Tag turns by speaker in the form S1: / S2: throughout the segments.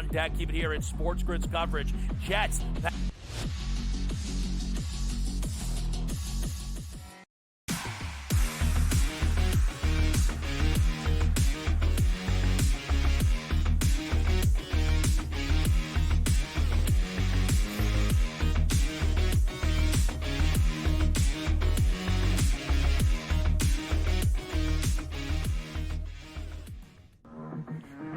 S1: on deck. Keep it here in SportsGrid's coverage. Jets.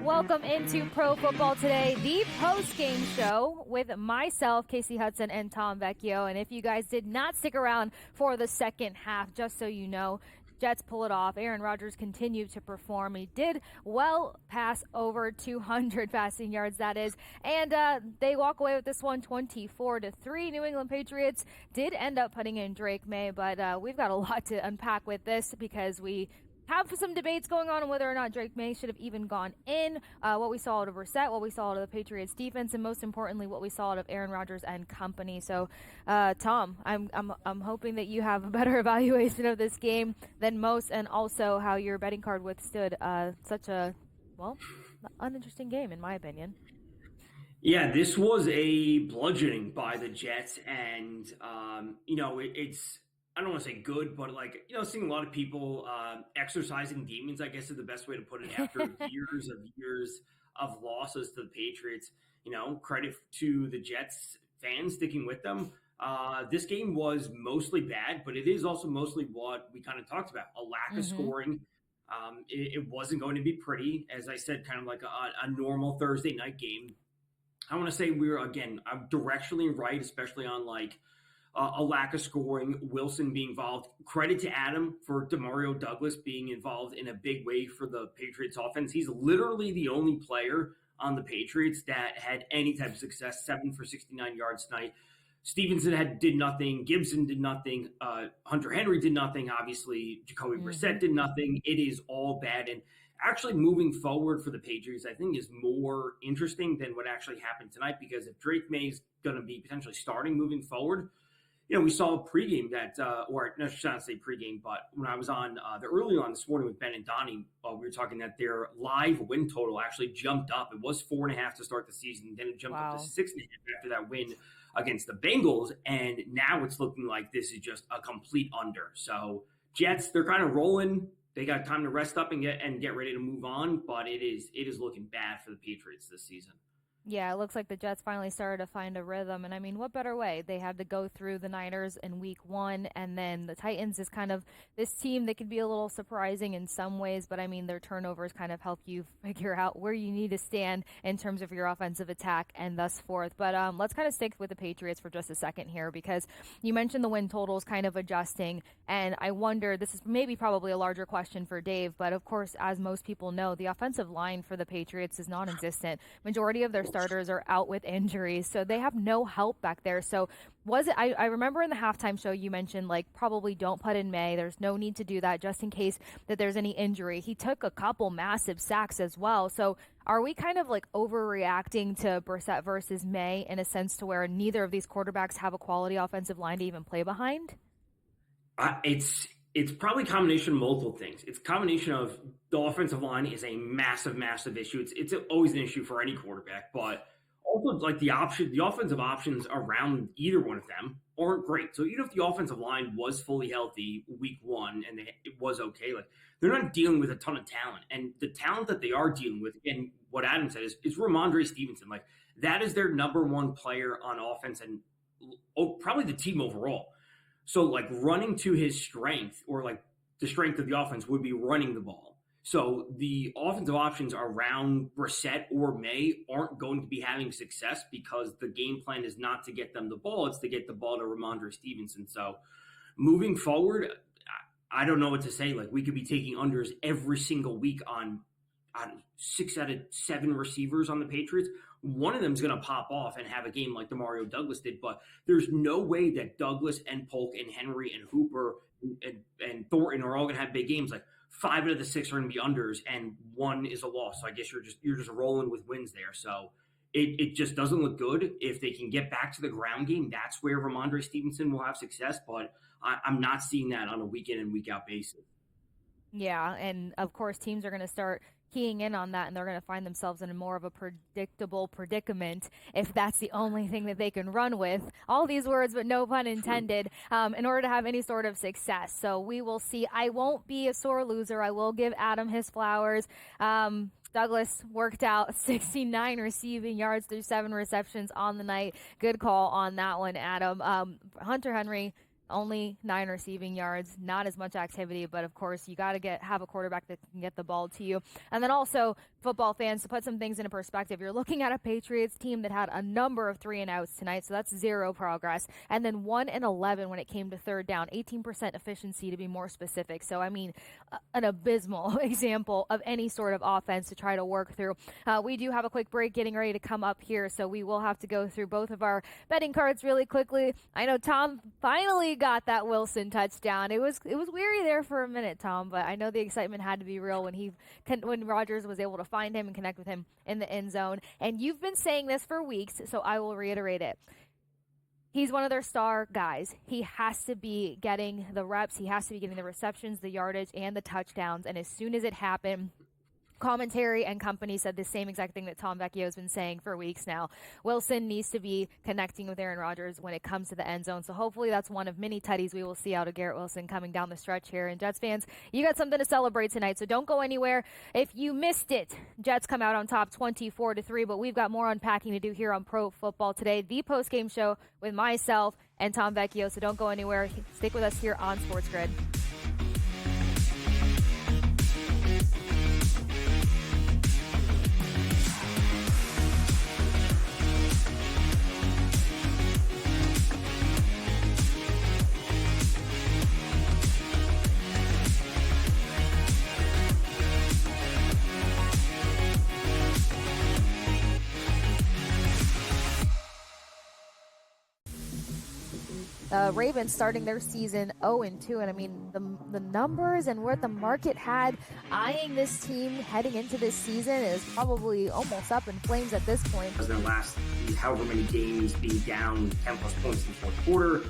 S2: Welcome into Pro Football Today, the post-game show with myself, Kasey Hudson, and Tom Vecchio. And if you guys did not stick around for the second half, just so you know, Jets pull it off. Aaron Rodgers continued to perform. He did well pass over 200 passing yards, that is. And they walk away with this one 24-3. New England Patriots did end up putting in Drake May, but we've got a lot to unpack with this because we have some debates going on whether or not Drake May should have even gone in, what we saw out of Brissett, what we saw out of the Patriots defense, and most importantly, what we saw out of Aaron Rodgers and company. So, Tom, I'm hoping that you have a better evaluation of this game than most, and also how your betting card withstood such a, well, uninteresting game, in my opinion.
S3: Yeah, this was a bludgeoning by the Jets, and, it's I don't want to say good, but seeing a lot of people exercising demons, I guess is the best way to put it after years of losses to the Patriots. Credit to the Jets fans sticking with them. This game was mostly bad, but it is also mostly what we kind of talked about, a lack of scoring. It wasn't going to be pretty, as I said, kind of like a normal Thursday night game. I want to say I'm directionally right, especially on a lack of scoring, Wilson being involved. Credit to Adam for Demario Douglas being involved in a big way for the Patriots offense. He's literally the only player on the Patriots that had any type of success, 7 for 69 yards tonight. Stevenson did nothing. Gibson did nothing. Hunter Henry did nothing. Obviously, Jacoby Brissett did nothing. It is all bad. And actually moving forward for the Patriots, I think, is more interesting than what actually happened tonight, because if Drake May is going to be potentially starting moving forward, we saw a pregame that, or no, I should not say pregame, but when I was on the early on this morning with Ben and Donnie, we were talking that their live win total actually jumped up. It was 4.5 to start the season, then it jumped up to 6.5 after that win against the Bengals, and now it's looking like this is just a complete under. So Jets, they're kind of rolling. They got time to rest up and get ready to move on, but it is looking bad for the Patriots this season.
S2: Yeah, it looks like the Jets finally started to find a rhythm. And I mean, what better way? They had to go through the Niners in week 1, and then the Titans is kind of this team that could be a little surprising in some ways, but I mean, their turnovers kind of help you figure out where you need to stand in terms of your offensive attack and thus forth. But let's kind of stick with the Patriots for just a second here, because you mentioned the win totals kind of adjusting, and I wonder, this is probably a larger question for Dave, but of course, as most people know, the offensive line for the Patriots is non-existent. Majority of their starters are out with injuries, so they have no help back there. So I remember in the halftime show you mentioned probably don't put in May. There's no need to do that just in case that there's any injury. He took a couple massive sacks as well. So are we kind of overreacting to Brissett versus May in a sense to where neither of these quarterbacks have a quality offensive line to even play behind?
S3: It's probably a combination of multiple things. It's a combination of the offensive line is a massive, massive issue. It's always an issue for any quarterback, but also the offensive options around either one of them aren't great. So even if the offensive line was fully healthy week 1 and it was okay, they're not dealing with a ton of talent. And the talent that they are dealing with, and what Adam said is Ramondre Stevenson. That is their number one player on offense and probably the team overall. So running to his strength, or the strength of the offense would be running the ball. So the offensive options around Brissett or May aren't going to be having success because the game plan is not to get them the ball. It's to get the ball to Ramondre Stevenson. So moving forward, I don't know what to say. We could be taking unders every single week on 6 out of 7 receivers on the Patriots. One of them is going to pop off and have a game like Demario Douglas did, but there's no way that Douglas and Polk and Henry and Hooper and Thornton are all going to have big games. 5 out of the 6 are going to be unders, and 1 is a loss. So I guess you're just rolling with wins there. So it just doesn't look good. If they can get back to the ground game, that's where Ramondre Stevenson will have success. But I'm not seeing that on a week in and week out basis.
S2: Yeah, and of course teams are going to start keying in on that, and they're going to find themselves in more of a predictable predicament if that's the only thing that they can run with. All these words, but no pun intended, in order to have any sort of success. So we will see. I won't be a sore loser. I will give Adam his flowers. Douglas worked out 69 receiving yards through 7 receptions on the night. Good call on that one, Adam. Hunter Henry, only 9 receiving yards, not as much activity, but of course you got to have a quarterback that can get the ball to you. And then also, football fans, to put some things into perspective, you're looking at a Patriots team that had a number of 3-and-outs tonight, so that's 0 progress. And then 1-11 when it came to third down, 18% efficiency to be more specific. So, I mean, an abysmal example of any sort of offense to try to work through. We do have a quick break getting ready to come up here, so we will have to go through both of our betting cards really quickly. I know Tom finally got that Wilson touchdown. It was weary there for a minute, Tom, but I know the excitement had to be real when Rodgers was able to find him and connect with him in the end zone. And you've been saying this for weeks, so I will reiterate it. He's one of their star guys. He has to be getting the reps. He has to be getting the receptions, the yardage, and the touchdowns. And as soon as it happened, commentary and company said the same exact thing that Tom Vecchio has been saying for weeks now. Wilson needs to be connecting with Aaron Rodgers when it comes to the end zone. So hopefully that's one of many tutties we will see out of Garrett Wilson coming down the stretch here. And Jets fans, you got something to celebrate tonight, so don't go anywhere. If you missed it, Jets come out on top 24-3, but we've got more unpacking to do here on Pro Football Today, the post-game show with myself and Tom Vecchio. So don't go anywhere. Stick with us here on SportsGrid. Ravens starting their season 0-2, and I mean the numbers and what the market had eyeing this team heading into this season is probably almost up in flames at this point.
S3: Their last however many games being down 10 plus points in the fourth quarter,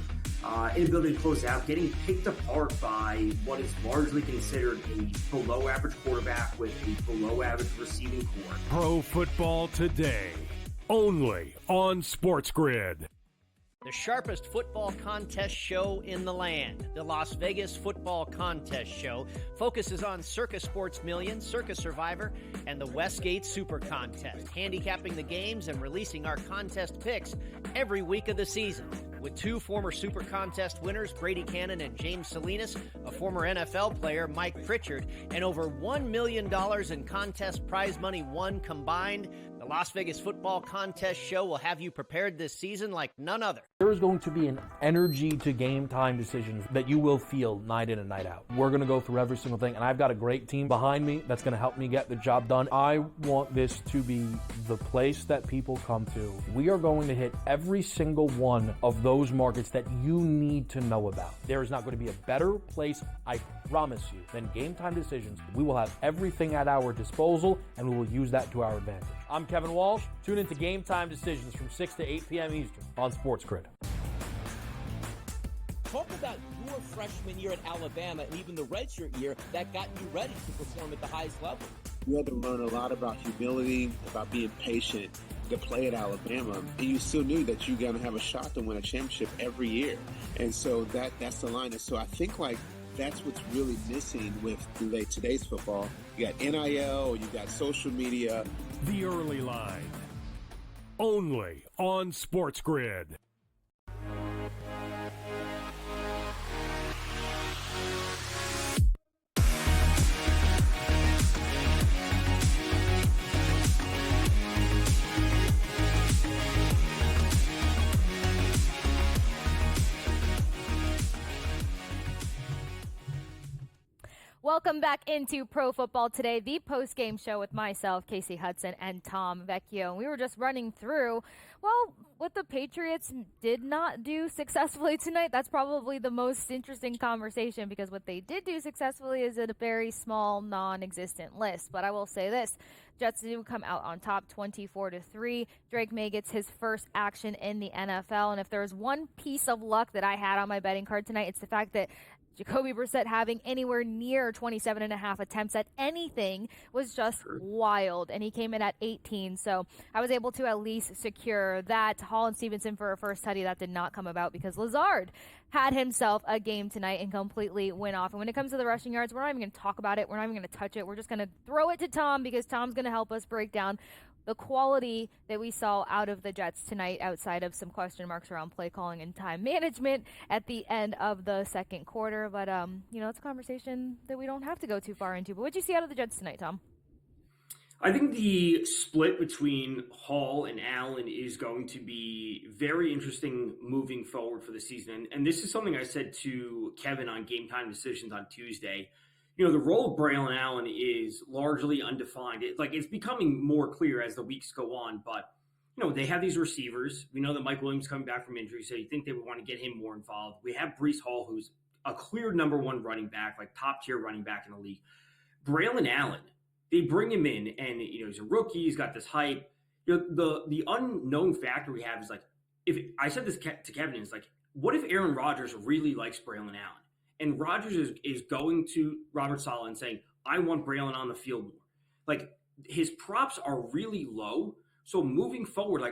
S3: inability to close out, getting picked apart by what is largely considered a below average quarterback with a below average receiving core.
S4: Pro Football Today, only on SportsGrid.
S5: The sharpest football contest show in the land, the Las Vegas Football Contest Show, focuses on Circus Sports Million, Circus Survivor, and the Westgate Super Contest, handicapping the games and releasing our contest picks every week of the season. With 2 former Super Contest winners, Brady Cannon and James Salinas, a former NFL player, Mike Pritchard, and over $1 million in contest prize money won combined, the Las Vegas Football Contest Show will have you prepared this season like none other.
S6: There is going to be an energy to game time decisions that you will feel night in and night out. We're going to go through every single thing, and I've got a great team behind me that's going to help me get the job done. I want this to be the place that people come to. We are going to hit every single one of those markets that you need to know about. There is not going to be a better place, I promise you, than Game Time Decisions. We will have everything at our disposal, and we will use that to our advantage. I'm Kevin Walsh. Tune into Game Time Decisions from 6 to 8 p.m. Eastern on SportsGrid.
S7: Talk about your freshman year at Alabama and even the redshirt year that got you ready to perform at the highest level.
S8: You had to learn a lot about humility, about being patient to play at Alabama, and you still knew that you're going to have a shot to win a championship every year. And so that's the line. And so I think that's what's really missing with today's football. You got NIL, you got social media.
S4: The Early Line, only on SportsGrid.
S2: Welcome back into Pro Football Today, the post-game show with myself, Kasey Hudson, and Tom Vecchio. And we were just running through, what the Patriots did not do successfully tonight. That's probably the most interesting conversation because what they did do successfully is a very small, non-existent list. But I will say this. Jets do come out on top 24-3. Drake May gets his first action in the NFL. And if there's one piece of luck that I had on my betting card tonight, it's the fact that Jacoby Brissett having anywhere near 27.5 attempts at anything was just wild, and he came in at 18. So I was able to at least secure that. Hall and Stevenson for a first tutty. That did not come about because Lazard had himself a game tonight and completely went off. And when it comes to the rushing yards, we're not even going to talk about it. We're not even going to touch it. We're just going to throw it to Tom because Tom's going to help us break down the quality that we saw out of the Jets tonight, outside of some question marks around play calling and time management at the end of the second quarter. But, it's a conversation that we don't have to go too far into. But what did you see out of the Jets tonight, Tom?
S3: I think the split between Hall and Allen is going to be very interesting moving forward for the season. And this is something I said to Kevin on Game Time Decisions on Tuesday. The role of Braylon Allen is largely undefined. It's becoming more clear as the weeks go on, but, they have these receivers. We know that Mike Williams coming back from injury, so you think they would want to get him more involved. We have Breece Hall, who's a clear number one running back, top tier running back in the league. Braylon Allen, they bring him in, and, he's a rookie. He's got this hype. The unknown factor we have is, if I said this to Kevin, is what if Aaron Rodgers really likes Braylon Allen? And Rodgers is going to Robert Saleh and saying, I want Braylon on the field more. His props are really low. So moving forward,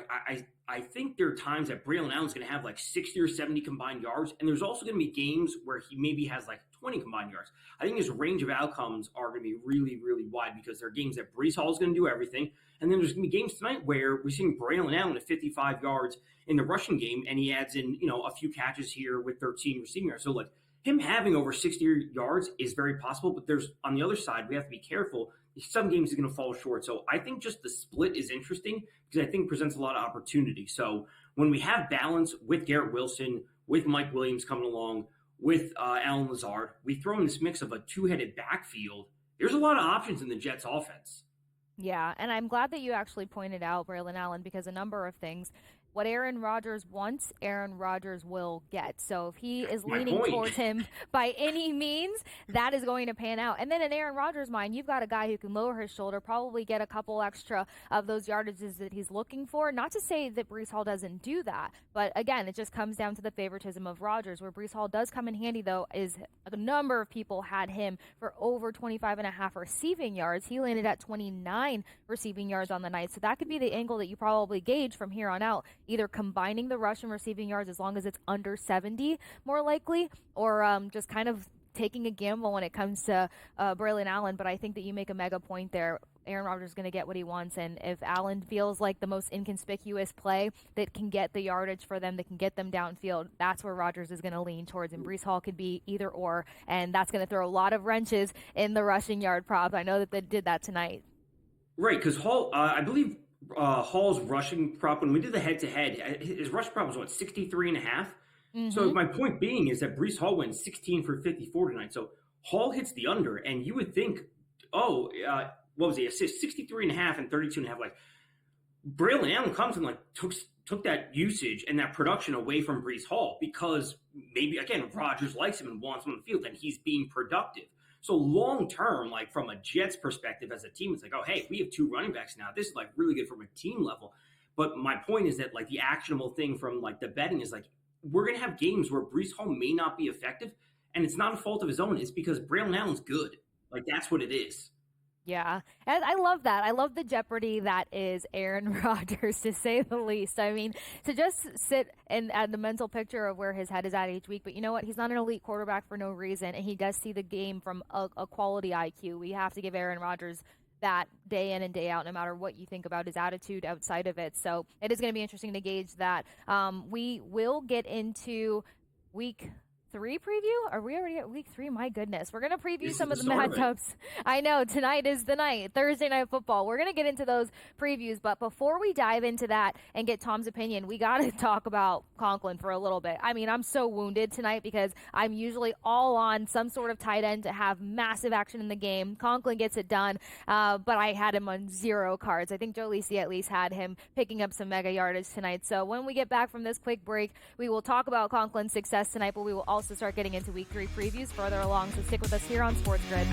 S3: I think there are times that Braylon Allen's going to have 60 or 70 combined yards. And there's also going to be games where he maybe has 20 combined yards. I think his range of outcomes are going to be really, really wide because there are games that Breece Hall is going to do everything. And then there's going to be games tonight where we're seeing Braylon Allen at 55 yards in the rushing game. And he adds in, a few catches here with 13 receiving yards. So him having over 60 yards is very possible, but there's on the other side, we have to be careful. Some games he's going to fall short. So I think just the split is interesting because I think it presents a lot of opportunity. So when we have balance with Garrett Wilson, with Mike Williams coming along, with Allen Lazard, we throw in this mix of a two-headed backfield. There's a lot of options in the Jets offense.
S2: Yeah, and I'm glad that you actually pointed out Braylon Allen because a number of things. What Aaron Rodgers wants, Aaron Rodgers will get. So if he is leaning towards him by any means, that is going to pan out. And then in Aaron Rodgers' mind, you've got a guy who can lower his shoulder, probably get a couple extra of those yardages that he's looking for. Not to say that Breece Hall doesn't do that, but again, it just comes down to the favoritism of Rodgers. Where Breece Hall does come in handy, though, is a number of people had him for over 25.5 receiving yards. He landed at 29 receiving yards on the night. So that could be the angle that you probably gauge from here on out. Either combining the rush and receiving yards as long as it's under 70, more likely, or just kind of taking a gamble when it comes to Braylon Allen. But I think that you make a mega point there. Aaron Rodgers is going to get what he wants, and if Allen feels like the most inconspicuous play that can get the yardage for them, that can get them downfield, that's where Rodgers is going to lean towards, and Breece Hall could be either or, and that's going to throw a lot of wrenches in the rushing yard prop. I know that they did that tonight.
S3: Right, because Hall, I believe Hall's rushing prop, when we did the head-to-head, his rush prop was, 63.5? Mm-hmm. So my point being is that Breece Hall went 16 for 54 tonight. So Hall hits the under, and you would think, what was he, 63.5 and 32.5. Braylon Allen comes and took that usage and that production away from Breece Hall because maybe, again, Rodgers likes him and wants him on the field, and he's being productive. So long term, from a Jets perspective as a team, it's oh, hey, we have two running backs now. This is really good from a team level. But my point is that the actionable thing from the betting is we're going to have games where Breece Hall may not be effective, and it's not a fault of his own. It's because Braylon Allen's good. That's what it is.
S2: Yeah, and I love that. I love the jeopardy that is Aaron Rodgers, to say the least. I mean, to just sit and add the mental picture of where his head is at each week. But you know what? He's not an elite quarterback for no reason, and he does see the game from a quality IQ. We have to give Aaron Rodgers that day in and day out, no matter what you think about his attitude outside of it. So it is going to be interesting to gauge that. We will get into week 3 preview? Are we already at week 3? My goodness. We're going to preview some of the matchups. I know. Tonight is the night. Thursday Night Football. We're going to get into those previews. But before we dive into that and get Tom's opinion, we got to talk about Conklin for a little bit. I mean, I'm so wounded tonight because I'm usually all on some sort of tight end to have massive action in the game. Conklin gets it done, but I had him on 0 cards. I think Joe Lisi at least had him picking up some mega yardage tonight. So when we get back from this quick break, we will talk about Conklin's success tonight, but we will also start getting into week 3 previews further along. So stick with us here on SportsGrid.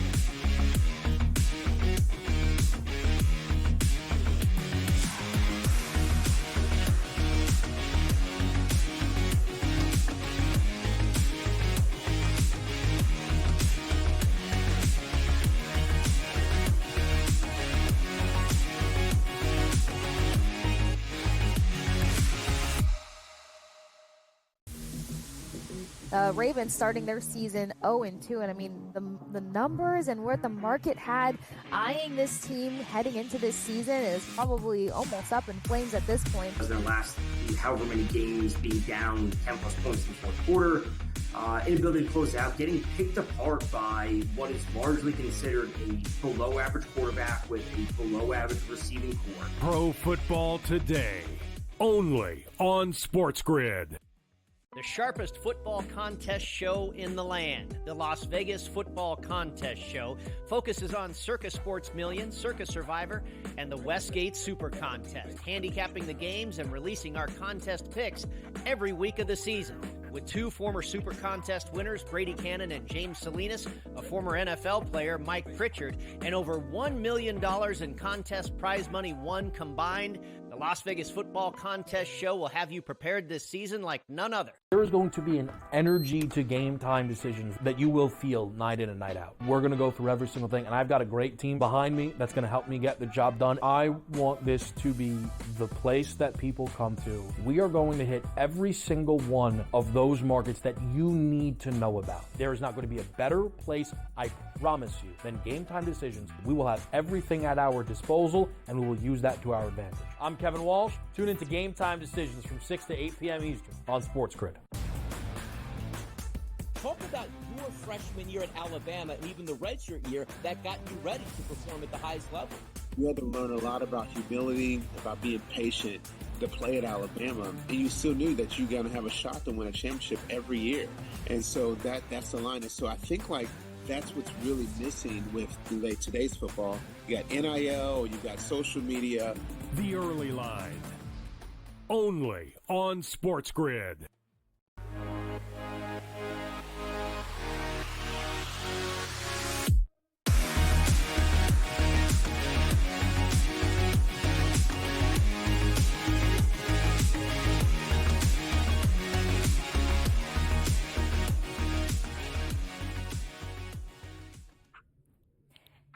S2: Ravens starting their season 0-2, and I mean the numbers and what the market had eyeing this team heading into this season is probably almost up in flames at this point.
S3: Their last however many games being down 10 plus points in the fourth quarter, inability to close out, getting picked apart by what is largely considered a below average quarterback with a below average receiving core.
S4: Pro Football Today, only on SportsGrid.
S5: The sharpest football contest show in the land, the Las Vegas Football Contest Show, focuses on Circus Sports Million, Circus Survivor, and the Westgate Super Contest, handicapping the games and releasing our contest picks every week of the season. With two former Super Contest winners, Brady Cannon and James Salinas, a former NFL player, Mike Pritchard, and over $1 million in contest prize money won combined, the Las Vegas Football Contest Show will have you prepared this season like none other.
S6: There is going to be an energy to game time decisions that you will feel night in and night out. We're going to go through every single thing, and I've got a great team behind me that's going to help me get the job done. I want this to be the place that people come to. We are going to hit every single one of those markets that you need to know about. There is not going to be a better place, I promise you, than Game Time Decisions. We will have everything at our disposal, and we will use that to our advantage. I'm Kevin Walsh. Tune into Game Time Decisions from 6 to 8 p.m. Eastern on SportsGrid.
S7: Talk about your freshman year at Alabama and even the redshirt year that got you ready to perform at the highest level.
S8: You had to learn a lot about humility, about being patient to play at Alabama, and you still knew that you're going to have a shot to win a championship every year. And so that's the line. And so I think that's what's really missing with today's football. You got NIL, you got social media.
S4: The Early Line, only on SportsGrid.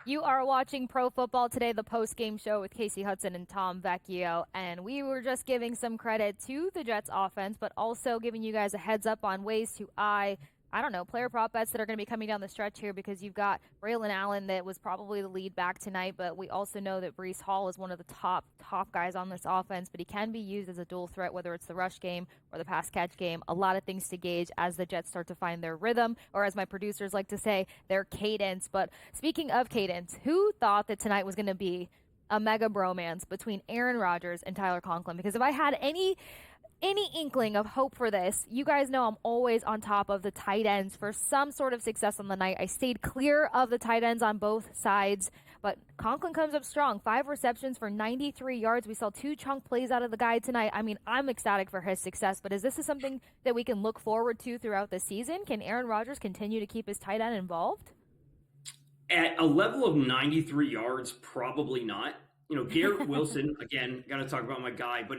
S2: You are watching Pro Football Today, the post-game show with Kasey Hudson and Tom Vecchio, and we were just giving some credit to the Jets offense, but also giving you guys a heads up on ways to player prop bets that are going to be coming down the stretch here, because you've got Braylon Allen that was probably the lead back tonight, but we also know that Breece Hall is one of the top guys on this offense, but he can be used as a dual threat, whether it's the rush game or the pass catch game. A lot of things to gauge as the Jets start to find their rhythm, or as my producers like to say, their cadence. But speaking of cadence, who thought that tonight was going to be a mega bromance between Aaron Rodgers and Tyler Conklin? Because if I had any inkling of hope for this, you guys know I'm always on top of the tight ends for some sort of success on the night. I stayed clear of the tight ends on both sides, but Conklin comes up strong. 5 receptions for 93 yards. We saw 2 chunk plays out of the guy tonight. I mean, I'm ecstatic for his success, but is this something that we can look forward to throughout the season? Can Aaron Rodgers continue to keep his tight end involved?
S3: At a level of 93 yards, probably not. Garrett Wilson, again, got to talk about my guy, but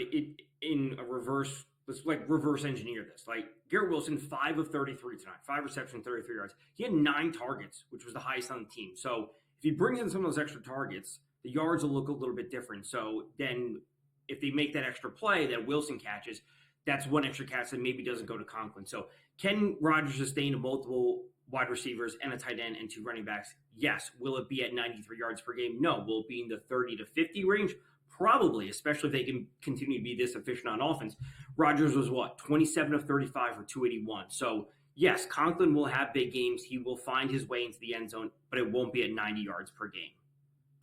S3: let's reverse engineer this. Garrett Wilson, 5 of 33 tonight, 5 receptions, 33 yards. He had 9 targets, which was the highest on the team. So if he brings in some of those extra targets, the yards will look a little bit different. So then if they make that extra play that Wilson catches, that's one extra catch that maybe doesn't go to Conklin. So can Rodgers sustain multiple wide receivers and a tight end and 2 running backs? Yes. Will it be at 93 yards per game? No. Will it be in the 30 to 50 range? Probably, especially if they can continue to be this efficient on offense. Rodgers was 27 of 35 for 281. So yes, Conklin will have big games. He will find his way into the end zone, but it won't be at 90 yards per game.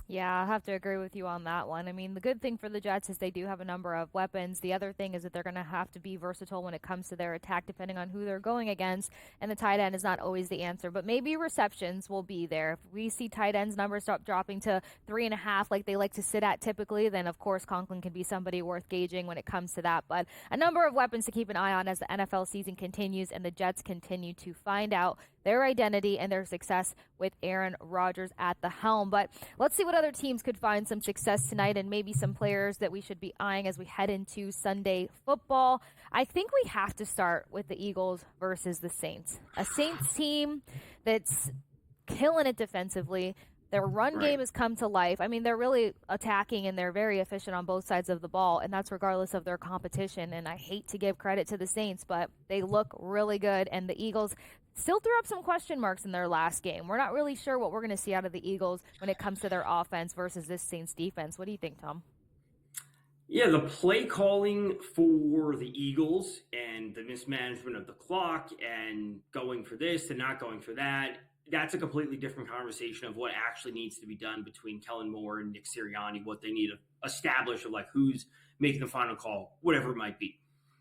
S2: Yeah, I have to agree with you on that one. I mean, the good thing for the Jets is they do have a number of weapons. The other thing is that they're going to have to be versatile when it comes to their attack, depending on who they're going against. And the tight end is not always the answer, but maybe receptions will be there. If we see tight ends numbers start dropping to 3.5 like they like to sit at typically, then of course Conklin can be somebody worth gauging when it comes to that. But a number of weapons to keep an eye on as the NFL season continues and the Jets continue to find out their identity and their success with Aaron Rodgers at the helm. But let's see what other teams could find some success tonight, and maybe some players that we should be eyeing as we head into Sunday football. I think we have to start with the Eagles versus the Saints. A Saints team that's killing it defensively, Their run game has come to life. I mean, they're really attacking and they're very efficient on both sides of the ball, and that's regardless of their competition. And I hate to give credit to the Saints, but they look really good. And the Eagles still threw up some question marks in their last game. We're not really sure what we're going to see out of the Eagles when it comes to their offense versus this Saints defense. What do you think, Tom?
S3: Yeah, the play calling for the Eagles and the mismanagement of the clock and going for this and not going for that, that's a completely different conversation of what actually needs to be done between Kellen Moore and Nick Sirianni, what they need to establish of like who's making the final call, whatever it might be.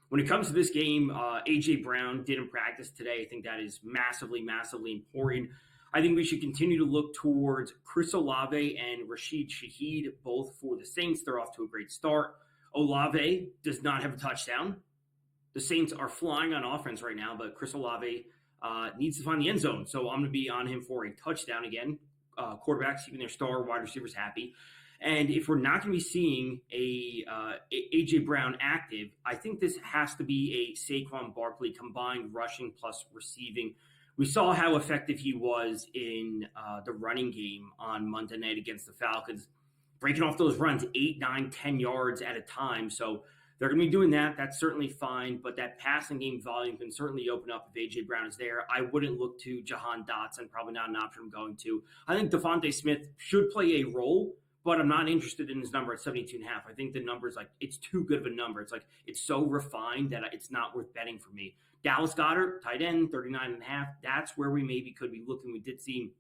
S3: When it comes to this game, A.J. Brown didn't practice today. I think that is massively, massively important. I think we should continue to look towards Chris Olave and Rashid Shaheed, both for the Saints. They're off to a great start. Olave does not have a touchdown. The Saints are flying on offense right now, but Chris Olave needs to find the end zone. So I'm going to be on him for a touchdown again. Quarterbacks keeping their star wide receivers happy. And if we're not going to be seeing A.J. Brown active, I think this has to be a Saquon Barkley combined rushing plus receiving. We saw how effective he was in the running game on Monday night against the Falcons, breaking off those runs 8, 9, 10 yards at a time. So they're going to be doing that. That's certainly fine. But that passing game volume can certainly open up if A.J. Brown is there. I wouldn't look to Jahan Dotson, probably not an option I'm going to. I think Devontae Smith should play a role, but I'm not interested in his number at 72.5. I think the number is like, it's too good of a number. It's like, it's so refined that it's not worth betting for me. Dallas Goedert, tight end, 39.5. That's where we maybe could be looking. We did see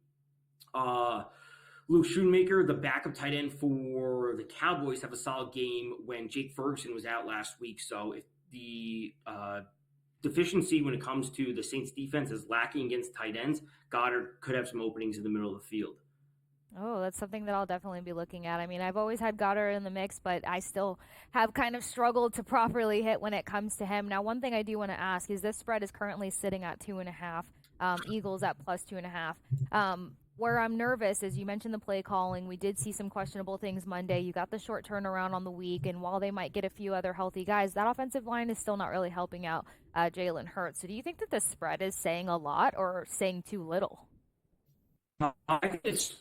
S3: Luke Schoonmaker, the backup tight end for the Cowboys, have a solid game when Jake Ferguson was out last week. So if the deficiency when it comes to the Saints defense is lacking against tight ends, Goddard could have some openings in the middle of the field.
S2: Oh, that's something that I'll definitely be looking at. I mean, I've always had Goddard in the mix, but I still have kind of struggled to properly hit when it comes to him. Now, one thing I do want to ask is this spread is currently sitting at 2.5, Eagles at plus 2.5. Where I'm nervous is you mentioned the play calling. We did see some questionable things Monday. You got the short turnaround on the week, and while they might get a few other healthy guys, that offensive line is still not really helping out Jalen Hurts. So do you think that the spread is saying a lot or saying too little?
S3: I think it's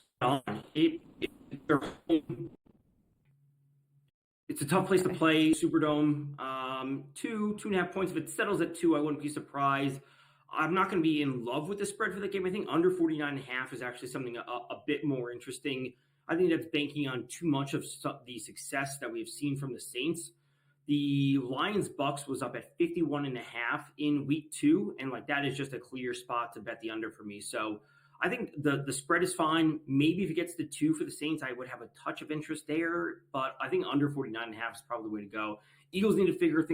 S3: it's a tough place to play. Superdome, 2.5 points. If it settles at 2, I wouldn't be surprised. I'm not going to be in love with the spread for the game. I think under 49.5 is actually something a bit more interesting. I think that's banking on too much of the success that we've seen from the Saints. The Lions-Bucks was up at 51.5 in week 2, and like that is just a clear spot to bet the under for me. So I think the spread is fine. Maybe if it gets to 2 for the Saints, I would have a touch of interest there, but I think under 49.5 is probably the way to go. Eagles need to figure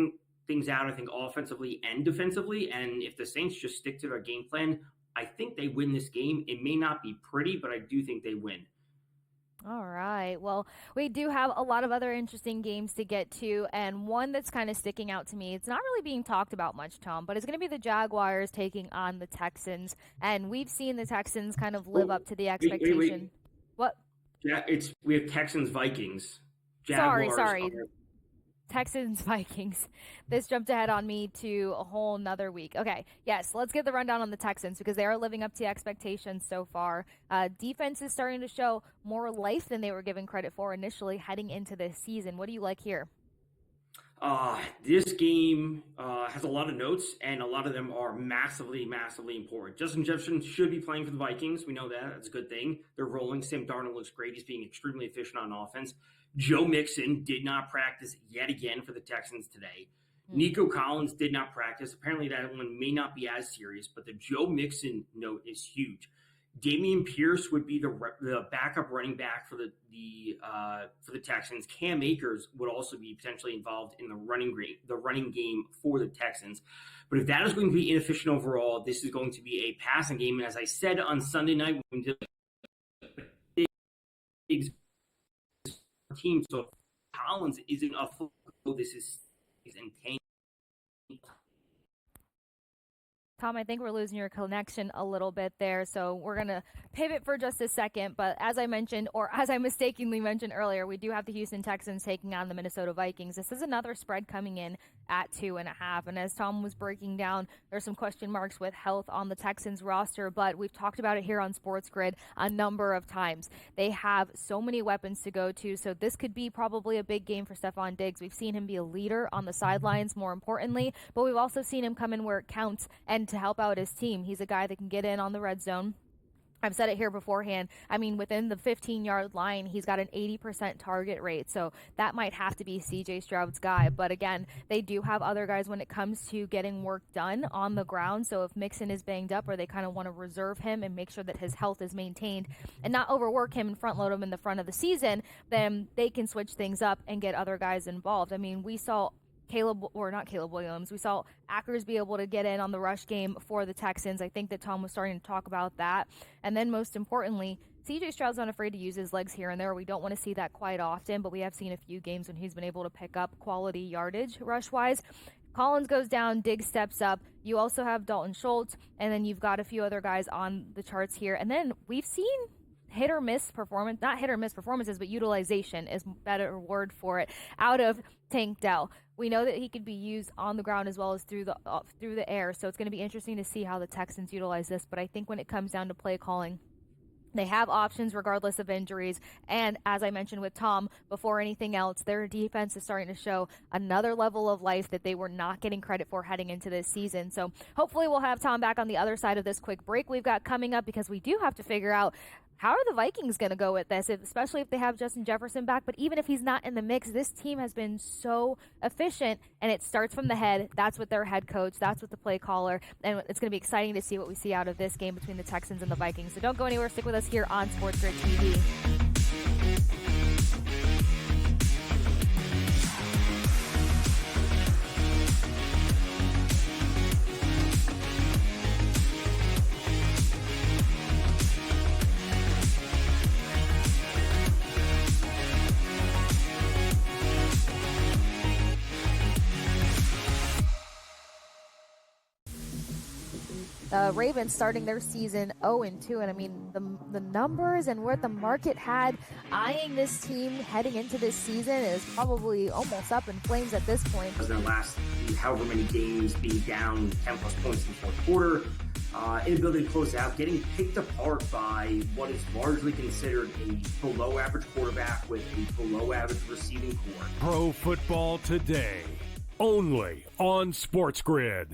S3: things out, I think, offensively and defensively, and if the Saints just stick to their game plan, I think they win this game. It may not be pretty, but I do think they win.
S2: All right. Well, we do have a lot of other interesting games to get to, and one that's kind of sticking out to me. It's not really being talked about much, Tom, but it's going to be the Jaguars taking on the Texans, and we've seen the Texans kind of live up to the expectation.
S3: Wait.
S2: What?
S3: Yeah, we have Texans Vikings. Jaguars
S2: Sorry. Texans, Vikings. This jumped ahead on me to a whole nother week. Okay, yes, let's get the rundown on the Texans because they are living up to expectations so far. Defense is starting to show more life than they were given credit for initially heading into this season. What do you like here?
S3: This game has a lot of notes, and a lot of them are massively, massively important. Justin Jefferson should be playing for the Vikings. We know that. That's a good thing. They're rolling. Sam Darnold looks great. He's being extremely efficient on offense. Joe Mixon did not practice yet again for the Texans today. Nico Collins did not practice. Apparently that one may not be as serious, but the Joe Mixon note is huge. Damian Pierce would be the backup running back for the Texans. Cam Akers would also be potentially involved in the running game for the Texans. But if that is going to be inefficient overall, this is going to be a passing game. And as I said on Sunday night, when we did team, so Collins isn't a full. This is intense.
S2: Tom, I think we're losing your connection a little bit there, so we're going to pivot for just a second. But as I mentioned, or as I mistakenly mentioned earlier, we do have the Houston Texans taking on the Minnesota Vikings. This is another spread coming in at 2.5. And as Tom was breaking down, there's some question marks with health on the Texans roster, but we've talked about it here on SportsGrid a number of times. They have so many weapons to go to, so this could be probably a big game for Stephon Diggs. We've seen him be a leader on the sidelines, more importantly, but we've also seen him come in where it counts and to help out his team. He's a guy that can get in on the red zone. I've said it here beforehand. I mean, within the 15-yard line, he's got an 80% target rate, so that might have to be C.J. Stroud's guy. But again, they do have other guys when it comes to getting work done on the ground. So if Mixon is banged up, or they kind of want to reserve him and make sure that his health is maintained and not overwork him and front load him in the front of the season, then they can switch things up and get other guys involved. I mean, we saw we saw Akers be able to get in on the rush game for the Texans. I think that Tom was starting to talk about that. And then most importantly, C.J. Stroud's not afraid to use his legs here and there. We don't want to see that quite often, but we have seen a few games when he's been able to pick up quality yardage rush-wise. Collins goes down, Diggs steps up. You also have Dalton Schultz, and then you've got a few other guys on the charts here. And then we've seen hit or miss performance, not hit or miss performances, but utilization is a better word for it, out of Tank Dell. We know that he could be used on the ground as well as through the air, so it's going to be interesting to see how the Texans utilize this. But I think when it comes down to play calling, they have options regardless of injuries. And as I mentioned with Tom, before anything else, their defense is starting to show another level of life that they were not getting credit for heading into this season. So hopefully we'll have Tom back on the other side of this quick break we've got coming up, because we do have to figure out how are the Vikings going to go with this, especially if they have Justin Jefferson back. But even if he's not in the mix, this team has been so efficient, and it starts from the head. That's with their head coach. That's with the play caller. And it's going to be exciting to see what we see out of this game between the Texans and the Vikings. So don't go anywhere. Stick with us here on SportsGrid TV. Ravens starting their season 0-2, and I mean the numbers and what the market had eyeing this team heading into this season is probably almost up in flames at this point.
S3: Their last however many games being down 10 plus points in the fourth quarter, inability to close out, getting picked apart by what is largely considered a below average quarterback with a below average receiving core.
S4: Pro Football Today, only on SportsGrid.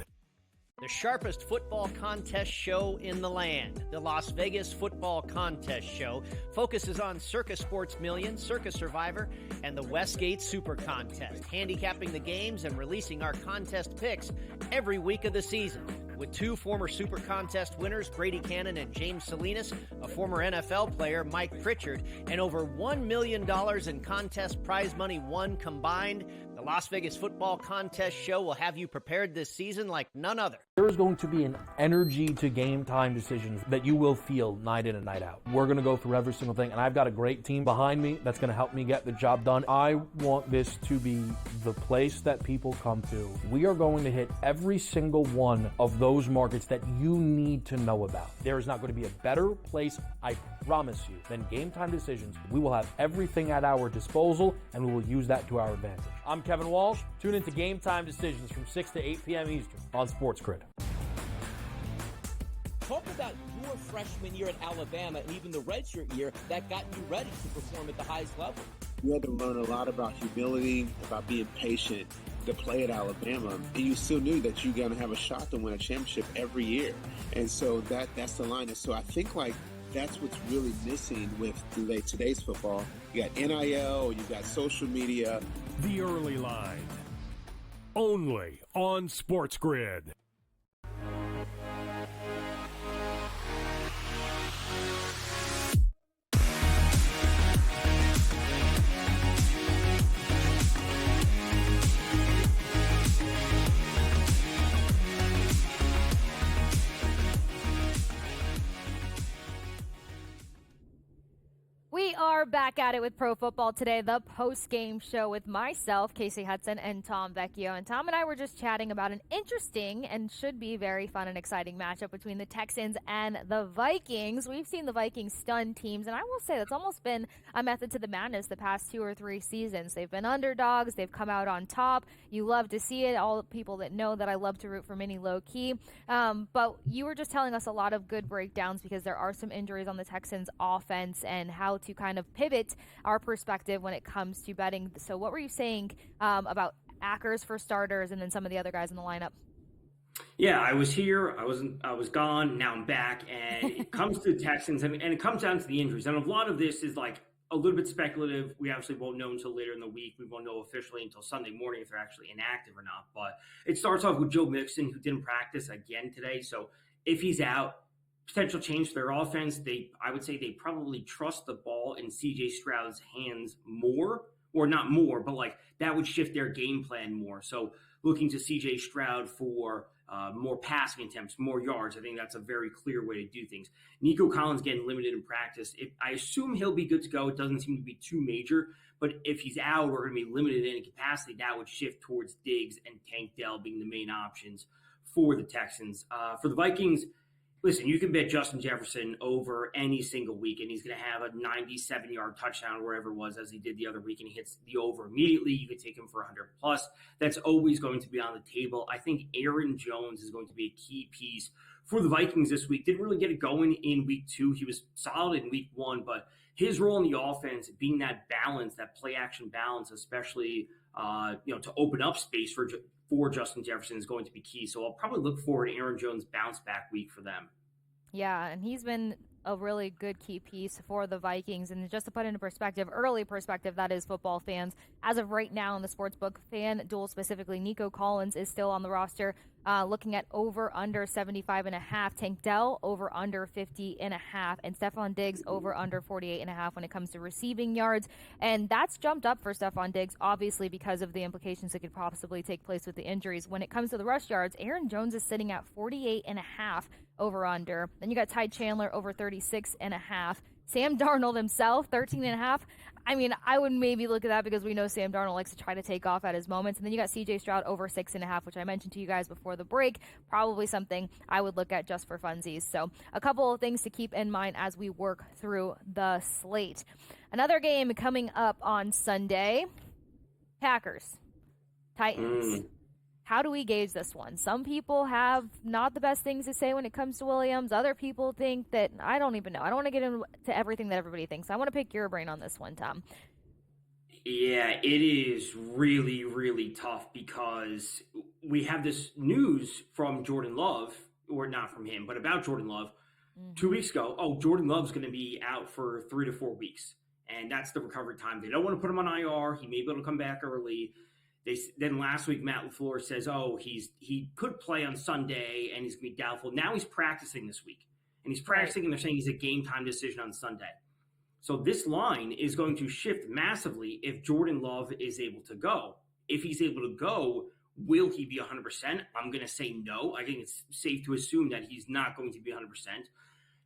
S5: The sharpest football contest show in the land, the Las Vegas Football Contest Show, focuses on Circa Sports Million, Circa Survivor, and the Westgate Super Contest, handicapping the games and releasing our contest picks every week of the season. With two former Super Contest winners, Brady Cannon and James Salinas, a former NFL player, Mike Pritchard, and over $1 million in contest prize money won combined, the Las Vegas Football Contest Show will have you prepared this season like none other.
S6: There is going to be an energy to game time decisions that you will feel night in and night out. We're going to go through every single thing, and I've got a great team behind me that's going to help me get the job done. I want this to be the place that people come to. We are going to hit every single one of those markets that you need to know about. There is not going to be a better place, I promise you, than Game Time Decisions. We will have everything at our disposal, and we will use that to our advantage. I'm Kevin Walsh. Tune into Game Time Decisions from 6 to 8 p.m. Eastern on SportsGrid.
S7: Talk about your freshman year at Alabama and even the redshirt year that got you ready to perform at the highest level.
S8: You had to learn a lot about humility, about being patient to play at Alabama, and you still knew that you're going to have a shot to win a championship every year. And so that's the line. And so I think that's what's really missing with today's football. You got NIL, you got social media.
S4: The Early Line, only on SportsGrid.
S2: We are are back at it with Pro Football Today, the post-game show with myself, Kasey Hudson, and Tom Vecchio. And Tom and I were just chatting about an interesting and should be very fun and exciting matchup between the Texans and the Vikings. We've seen the Vikings stun teams, and I will say that's almost been a method to the madness the past 2 or 3 seasons. They've been underdogs. They've come out on top. You love to see it. All the people that know that I love to root for Mini low-key. But you were just telling us a lot of good breakdowns because there are some injuries on the Texans' offense and how to kind of pivot our perspective when it comes to betting. So what were you saying about Akers for starters and then some of the other guys in the lineup?
S3: Yeah, I was here. I was gone. Now I'm back. And it comes to the Texans, and it comes down to the injuries. And a lot of this is like a little bit speculative. We obviously won't know until later in the week. We won't know officially until Sunday morning if they're actually inactive or not. But it starts off with Joe Mixon, who didn't practice again today. So if he's out, potential change to their offense. I would say they probably trust the ball in CJ Stroud's hands more, or not more, but like that would shift their game plan more. So looking to CJ Stroud for more passing attempts, more yards. I think that's a very clear way to do things. Nico Collins getting limited in practice. I assume he'll be good to go. It doesn't seem to be too major, but if he's out or going to be limited in capacity, that would shift towards Diggs and Tank Dell being the main options for the Texans. For the Vikings, listen, you can bet Justin Jefferson over any single week, and he's going to have a 97-yard touchdown or wherever it was, as he did the other week, and he hits the over immediately. You could take him for 100+. That's always going to be on the table. I think Aaron Jones is going to be a key piece for the Vikings this week. Didn't really get it going in week 2. He was solid in week 1, but his role in the offense, being that balance, that play-action balance, especially to open up space for Justin Jefferson is going to be key. So I'll probably look forward to Aaron Jones' bounce-back week for them.
S2: Yeah, and he's been a really good key piece for the Vikings. And just to put into perspective, early perspective, that is football fans. As of right now in the Sportsbook fan duel specifically, Nico Collins is still on the roster, looking at over under 75.5. Tank Dell over under 50.5, and Stephon Diggs over under 48.5 when it comes to receiving yards. And that's jumped up for Stephon Diggs, obviously because of the implications that could possibly take place with the injuries. When it comes to the rush yards, Aaron Jones is sitting at 48.5 over under. Then you got Ty Chandler over 36.5. Sam Darnold himself, 13.5. I mean, I would maybe look at that because we know Sam Darnold likes to try to take off at his moments. And then you got CJ Stroud over 6.5, which I mentioned to you guys before the break. Probably something I would look at just for funsies. So a couple of things to keep in mind as we work through the slate. Another game coming up on Sunday, Packers, Titans. How do we gauge this one? Some people have not the best things to say when it comes to Williams. Other people think that, I don't even know. I don't want to get into everything that everybody thinks. I want to pick your brain on this one, Tom.
S3: Yeah, it is really, really tough because we have this news from Jordan Love, or not from him, but about Jordan Love 2 weeks ago. Oh, Jordan Love's going to be out for 3 to 4 weeks, and that's the recovery time. They don't want to put him on IR. He may be able to come back early. Then last week, Matt LaFleur says, he could play on Sunday and he's going to be doubtful. Now he's practicing this week. And he's practicing, and they're saying he's a game-time decision on Sunday. So this line is going to shift massively if Jordan Love is able to go. If he's able to go, will he be 100%? I'm going to say no. I think it's safe to assume that he's not going to be 100%.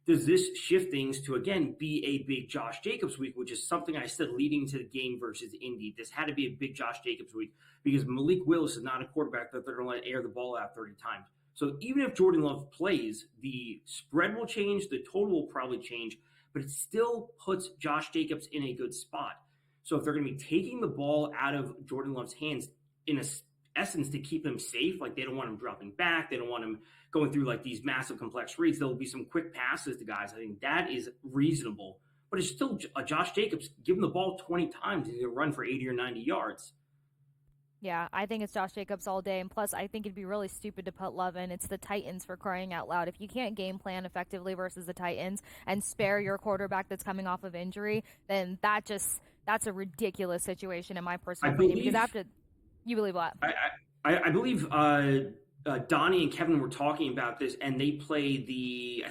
S3: Does this shift things to, again, be a big Josh Jacobs week, which is something I said leading to the game versus Indy. This had to be a big Josh Jacobs week because Malik Willis is not a quarterback that they're going to let air the ball out 30 times. So even if Jordan Love plays, the spread will change, the total will probably change, but it still puts Josh Jacobs in a good spot. So if they're going to be taking the ball out of Jordan Love's hands in essence to keep him safe, like they don't want him dropping back, they don't want him going through like these massive complex reads, there'll be some quick passes to guys. I think that is reasonable, but it's still a Josh Jacobs. Give him the ball 20 times and he'll run for 80 or 90 yards.
S2: Yeah, I think it's Josh Jacobs all day. And plus, I think it'd be really stupid to put Love in. It's the Titans, for crying out loud. If you can't game plan effectively versus the Titans and spare your quarterback that's coming off of injury, then that's a ridiculous situation in my personal opinion. Because after you believe what?
S3: I believe Donnie and Kevin were talking about this, and they play the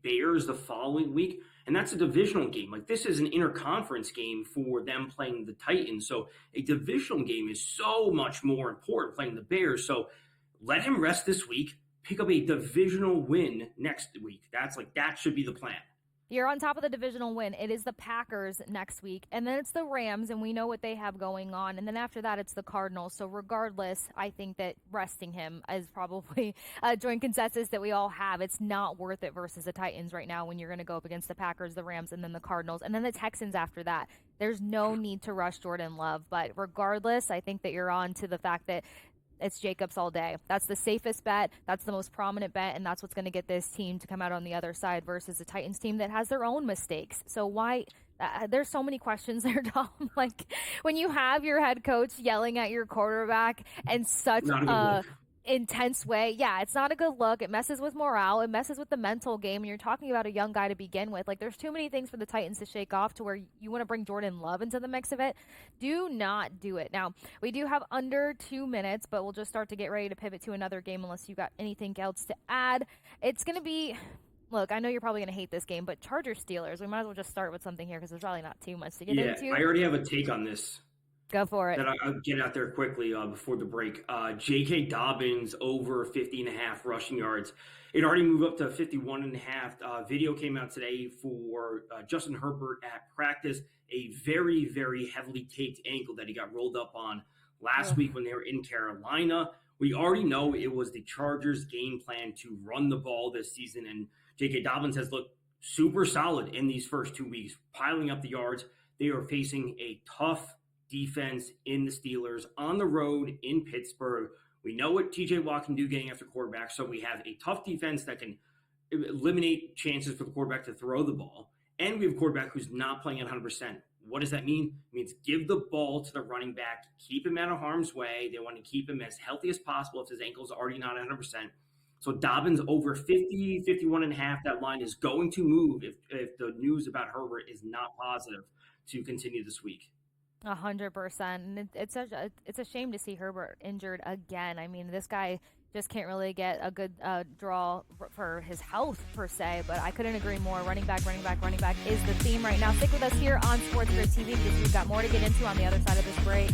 S3: Bears the following week, and that's a divisional game. Like, this is an interconference game for them playing the Titans. So a divisional game is so much more important, playing the Bears. So let him rest this week, pick up a divisional win next week. That should be the plan.
S2: you're on top of the divisional win. It is the Packers next week, and then it's the Rams, and we know what they have going on. And then after that, it's the Cardinals. So regardless, I think that resting him is probably a joint consensus that we all have. It's not worth it versus the Titans right now when you're going to go up against the Packers, the Rams, and then the Cardinals, and then the Texans after that. There's no need to rush Jordan Love. But regardless, I think that you're on to the fact that it's Jacobs all day. That's the safest bet. That's the most prominent bet, and that's what's going to get this team to come out on the other side versus a Titans team that has their own mistakes. So why there's so many questions there, Tom. Like, when you have your head coach yelling at your quarterback and such a intense way, yeah, it's not a good look. It messes with morale. It messes with the mental game. And you're talking about a young guy to begin with. Like, there's too many things for the Titans to shake off to where you want to bring Jordan Love into the mix of it. Do not do it. Now, we do have under 2 minutes, but we'll just start to get ready to pivot to another game unless you got anything else to add. It's going to be... Look, I know you're probably going to hate this game, but Chargers-Steelers, we might as well just start with something here because there's probably not too much to get into.
S3: Yeah, I already have a take on this.
S2: Go for it.
S3: That I'll get out there quickly before the break. J.K. Dobbins over 50.5 rushing yards. It already moved up to 51.5. Video came out today for Justin Herbert at practice. A very, very heavily taped ankle that he got rolled up on last week when they were in Carolina. We already know it was the Chargers' game plan to run the ball this season, and J.K. Dobbins has looked super solid in these first 2 weeks, piling up the yards. They are facing a tough defense in the Steelers on the road in Pittsburgh. We know what TJ Watt can do getting after quarterback, so we have a tough defense that can eliminate chances for the quarterback to throw the ball, and we have a quarterback who's not playing at 100%. What does that mean? It means give the ball to the running back, keep him out of harm's way. They want to keep him as healthy as possible if his ankle's already not 100%. So Dobbins over 50, 51.5, that line is going to move if the news about Herbert is not positive to continue this week.
S2: 100%. And it's a shame to see Herbert injured again. I mean, this guy just can't really get a good draw for his health per se, but I couldn't agree more. Running back is the theme right now. Stick with us here on SportsGrid TV because we've got more to get into on the other side of this break.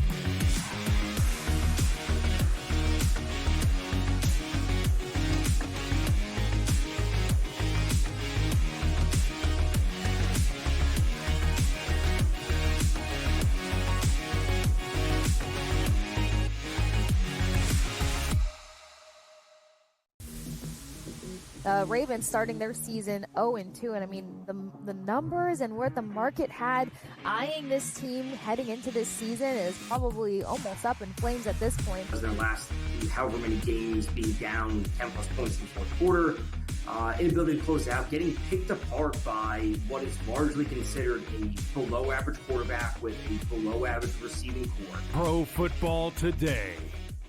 S2: Ravens starting their season 0-2, and I mean the numbers and what the market had eyeing this team heading into this season is probably almost up in flames at this point.
S3: Their last however many games being down 10 plus points in the fourth quarter, inability to close out, getting picked apart by what is largely considered a below average quarterback with a below average receiving core.
S4: Pro Football Today,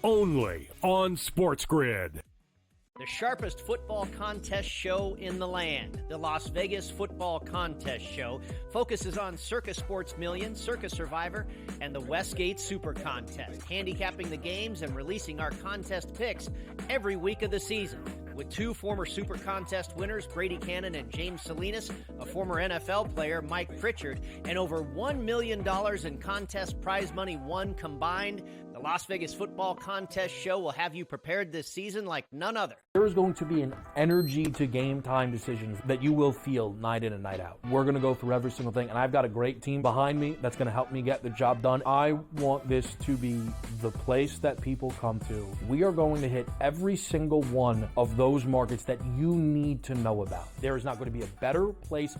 S4: only on SportsGrid.
S5: The sharpest football contest show in the land, the Las Vegas Football Contest Show, focuses on Circus Sports Million, Circus Survivor, and the Westgate Super Contest, handicapping the games and releasing our contest picks every week of the season. With two former Super Contest winners, Brady Cannon and James Salinas, a former NFL player, Mike Pritchard, and over $1 million in contest prize money won combined, the Las Vegas Football Contest Show will have you prepared this season like none other.
S6: There is going to be an energy to game time decisions that you will feel night in and night out. We're going to go through every single thing, and I've got a great team behind me that's going to help me get the job done. I want this to be the place that people come to. We are going to hit every single one of those markets that you need to know about. There is not going to be a better place.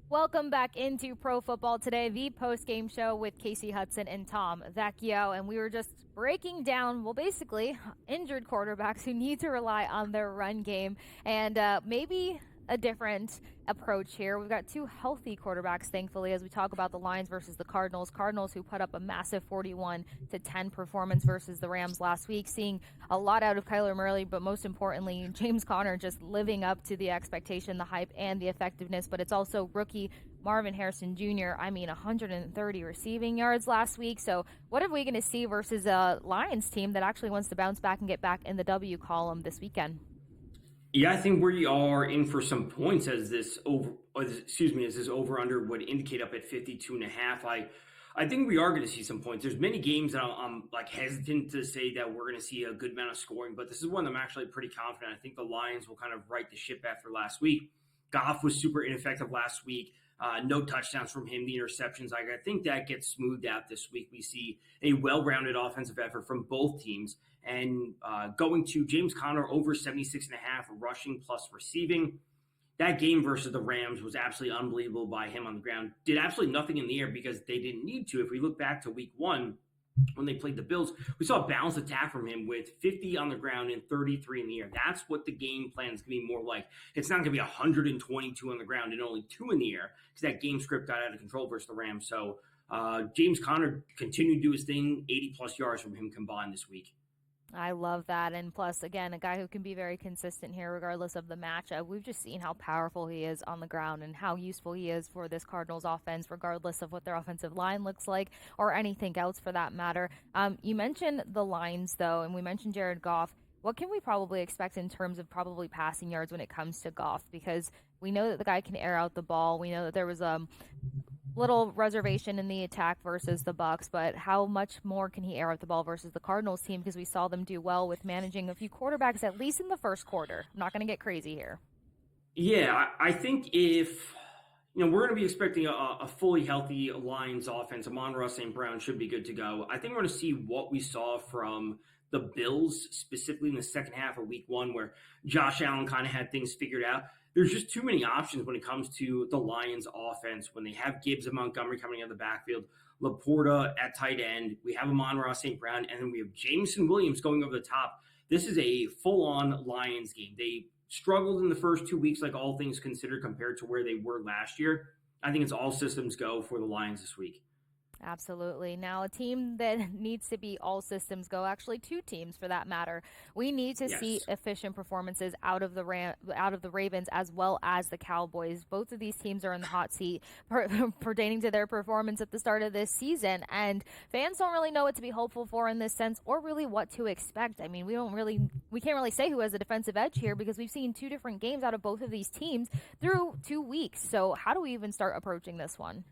S2: Welcome back into Pro Football Today, the post-game show with Kasey Hudson and Tom Vecchio. And we were just breaking down, well, basically, injured quarterbacks who need to rely on their run game and maybe a different approach here. We've got two healthy quarterbacks, thankfully, as we talk about the Lions versus the Cardinals. Cardinals who put up a massive 41-10 performance versus the Rams last week, seeing a lot out of Kyler Murray, but most importantly, James Conner just living up to the expectation, the hype, and the effectiveness. But it's also rookie Marvin Harrison Jr., 130 receiving yards last week. So what are we going to see versus a Lions team that actually wants to bounce back and get back in the W column this weekend?
S3: Yeah, I think we are in for some points as this over under would indicate up at 52.5. I think we are going to see some points. There's many games that I'm like hesitant to say that we're going to see a good amount of scoring, but this is one I'm actually pretty confident. I think the Lions will kind of right the ship after last week. Goff was super ineffective last week. No touchdowns from him, the interceptions. I think that gets smoothed out this week. We see a well-rounded offensive effort from both teams. And going to James Conner over 76.5 rushing plus receiving. That game versus the Rams was absolutely unbelievable by him on the ground. Did absolutely nothing in the air because they didn't need to. If we look back to week 1, when they played the Bills, we saw a balanced attack from him with 50 on the ground and 33 in the air. That's what the game plan is going to be more like. It's not going to be 122 on the ground and only 2 in the air because that game script got out of control versus the Rams. So James Conner continued to do his thing, 80-plus yards from him combined this week.
S2: I love that. And plus, again, a guy who can be very consistent here regardless of the matchup. We've just seen how powerful he is on the ground and how useful he is for this Cardinals offense, regardless of what their offensive line looks like or anything else for that matter. You mentioned the lines, though, and we mentioned Jared Goff. What can we probably expect in terms of probably passing yards when it comes to Goff? Because we know that the guy can air out the ball. We know that there was little reservation in the attack versus the Bucs, but how much more can he air out the ball versus the Cardinals team? Because we saw them do well with managing a few quarterbacks, at least in the first quarter. I'm not going to get crazy here.
S3: Yeah, I think if, we're going to be expecting a fully healthy Lions offense, Amon-Ra St. Brown should be good to go. I think we're going to see what we saw from the Bills, specifically in the second half of week 1, where Josh Allen kind of had things figured out. There's just too many options when it comes to the Lions offense. When they have Gibbs and Montgomery coming out of the backfield, Laporta at tight end, we have Amon-Ra St. Brown, and then we have Jameson Williams going over the top. This is a full-on Lions game. They struggled in the first 2 weeks, like all things considered, compared to where they were last year. I think it's all systems go for the Lions this week.
S2: Absolutely. Now, a team that needs to be all systems go, actually 2 teams for that matter. We need to see efficient performances out of the Ravens as well as the Cowboys. Both of these teams are in the hot seat pertaining to their performance at the start of this season, and fans don't really know what to be hopeful for in this sense or really what to expect. I mean, we can't really say who has a defensive edge here because we've seen 2 different games out of both of these teams through 2 weeks. So how do we even start approaching this one?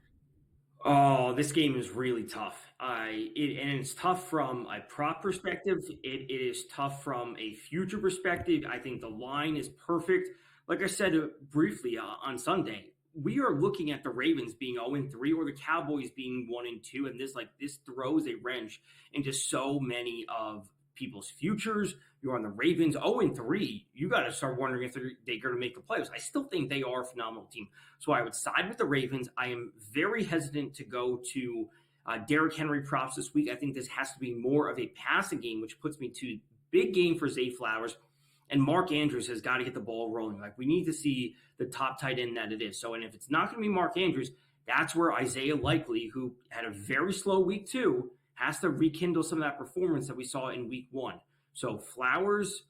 S3: Oh, this game is really tough. And it's tough from a prop perspective. It is tough from a future perspective. I think the line is perfect. Like I said briefly on Sunday, we are looking at the Ravens being 0-3 or the Cowboys being 1-2, and this throws a wrench into so many of people's futures. You're on the Ravens 0-3. You got to start wondering if they're going to make the playoffs. I still think they are a phenomenal team. So I would side with the Ravens. I am very hesitant to go to Derrick Henry props this week. I think this has to be more of a passing game, which puts me to big game for Zay Flowers. And Mark Andrews has got to get the ball rolling. We need to see the top tight end that it is. So, and if it's not going to be Mark Andrews, that's where Isaiah Likely, who had a very slow week 2, has to rekindle some of that performance that we saw in week 1. So Flowers,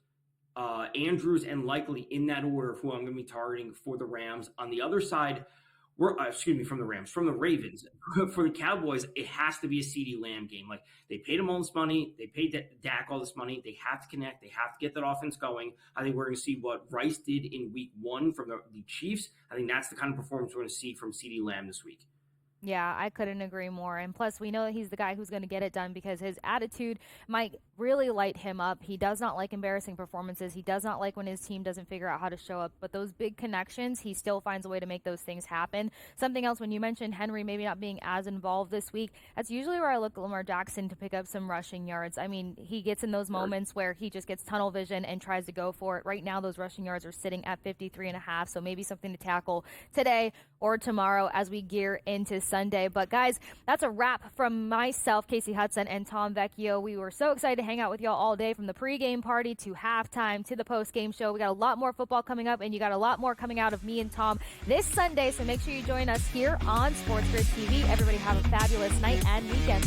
S3: Andrews, and Likely in that order of who I'm going to be targeting for the Rams. On the other side, from the Ravens. For the Cowboys, it has to be a CeeDee Lamb game. They paid him all this money. They paid Dak all this money. They have to connect. They have to get that offense going. I think we're going to see what Rice did in week 1 from the Chiefs. I think that's the kind of performance we're going to see from CeeDee Lamb this week.
S2: Yeah, I couldn't agree more. And plus, we know that he's the guy who's going to get it done because his attitude might really light him up. He does not like embarrassing performances. He does not like when his team doesn't figure out how to show up. But those big connections, he still finds a way to make those things happen. Something else, when you mentioned Henry maybe not being as involved this week, that's usually where I look at Lamar Jackson to pick up some rushing yards. I mean, he gets in those moments where he just gets tunnel vision and tries to go for it. Right now, those rushing yards are sitting at 53.5, so maybe something to tackle today or tomorrow as we gear into Sunday. But guys, that's a wrap from myself, Kasey Hudson, and Tom Vecchio. We were so excited to hang out with y'all all day, from the pregame party to halftime to the postgame show. We got a lot more football coming up, and you got a lot more coming out of me and Tom this Sunday, so make sure you join us here on SportsGrid TV. Everybody have a fabulous night and weekend.